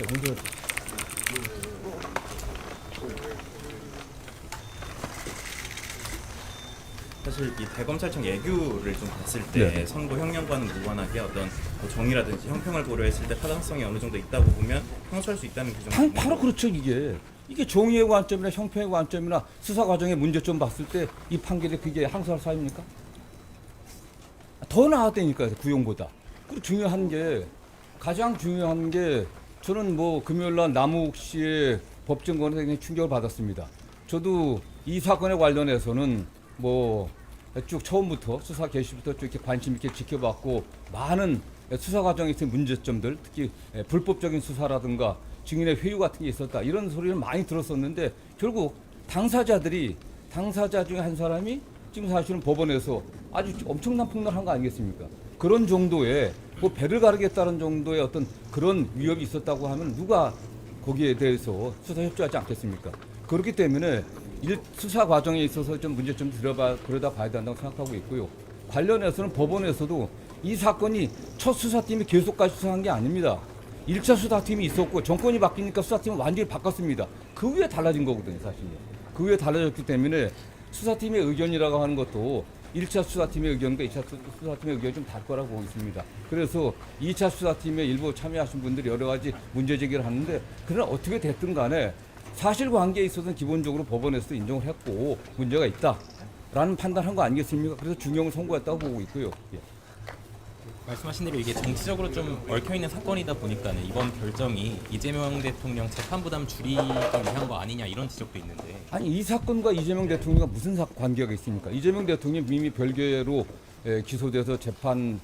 먼저. 사실 이 대검찰청 예규를 좀 봤을 때 네. 선고 형량과는 무관하게 어떤 뭐 정의라든지 형평을 고려했을 때 타당성이 어느 정도 있다고 보면 항소할 수 있다는 규정이 바로 그렇죠. 이게 정의의 관점이나 형평의 관점이나 수사 과정의 문제점 봤을 때 이 판결이 그게 항소할 사유입니까? 더 나았다니까요, 구형보다. 그리고 가장 중요한 게 저는 뭐 금요일 날 남욱 씨의 법정 권에 굉장히 충격을 받았습니다. 저도 이 사건에 관련해서는 뭐 쭉 처음부터 수사 개시부터 쭉 이렇게 관심 있게 지켜봤고 많은 수사 과정에서의 문제점들, 특히 불법적인 수사라든가 증인의 회유 같은 게 있었다 이런 소리를 많이 들었었는데 결국 당사자 중에 한 사람이 지금 사실은 법원에서 아주 엄청난 폭로를 한 거 아니겠습니까? 그런 정도의 뭐 배를 가르겠다는 정도의 어떤 그런 위협이 있었다고 하면 누가 거기에 대해서 수사 협조하지 않겠습니까? 그렇기 때문에 수사 과정에 있어서 좀 문제점 들여다 봐야 된다고 생각하고 있고요. 관련해서는 법원에서도 이 사건이 첫 수사팀이 계속까지 수사한 게 아닙니다. 1차 수사팀이 있었고 정권이 바뀌니까 수사팀은 완전히 바꿨습니다. 그 후에 달라진 거거든요, 사실은. 그 후에 달라졌기 때문에 수사팀의 의견이라고 하는 것도 1차 수사팀의 의견과 2차 수사팀의 의견이 좀 다를 거라고 보고 있습니다. 그래서 2차 수사팀에 일부 참여하신 분들이 여러 가지 문제 제기를 하는데 그러나 어떻게 됐든 간에 사실관계에 있어서는 기본적으로 법원에서도 인정을 했고 문제가 있다라는 판단한 거 아니겠습니까? 그래서 중형을 선고했다고 보고 있고요. 예. 말씀하신 대로 이게 정치적으로 좀 얽혀있는 사건이다 보니까는 이번 결정이 이재명 대통령 재판 부담 줄이기 위한 거 아니냐 이런 지적도 있는데 아니 이 사건과 이재명 대통령과 무슨 관계가 있습니까? 이재명 대통령이 이미 별개로 기소돼서 재판을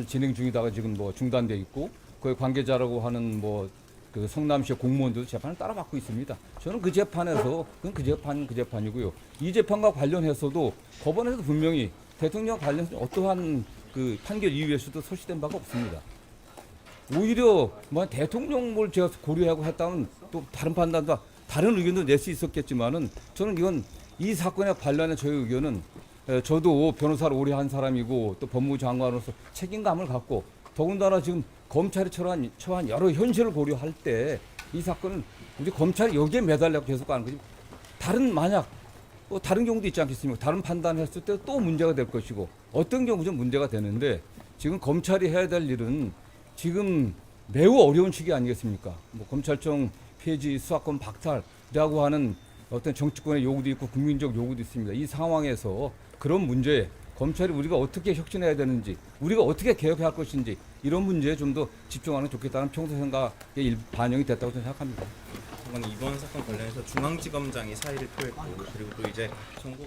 진행 중이다가 지금 뭐 중단돼 있고 그 관계자라고 하는 뭐 그 성남시의 공무원들도 재판을 따라받고 있습니다. 저는 그 재판에서 그건 그 재판이고요. 이 재판과 관련해서도 법원에서 분명히 대통령 관련해서 어떠한 그 판결 이후에서도 설치된 바가 없습니다. 오히려 뭐 대통령을 제가 고려하고 했다면 또 다른 판단도 다른 의견도 낼 수 있었겠지만은 저는 이건 이 사건에 관련해 저의 의견은 저도 변호사를 오래 한 사람이고 또 법무부 장관으로서 책임감을 갖고 더군다나 지금 검찰이 처한 여러 현실을 고려할 때 이 사건은 우리 검찰이 여기에 매달려 계속 가는 거지. 만약 다른 경우도 있지 않겠습니까? 다른 판단했을 때 또 문제가 될 것이고 어떤 경우 좀 문제가 되는데 지금 검찰이 해야 될 일은 지금 매우 어려운 시기 아니겠습니까? 뭐 검찰청 폐지, 수사권 박탈이라고 하는 어떤 정치권의 요구도 있고 국민적 요구도 있습니다. 이 상황에서 그런 문제에 검찰이 우리가 어떻게 혁신해야 되는지, 우리가 어떻게 개혁해야 할 것인지 이런 문제에 좀 더 집중하는 게 좋겠다는 평소 생각에 반영이 됐다고 생각합니다. 이번 사건 관련해서 중앙지검장이 사의를 표했고 그리고 또 이제 청구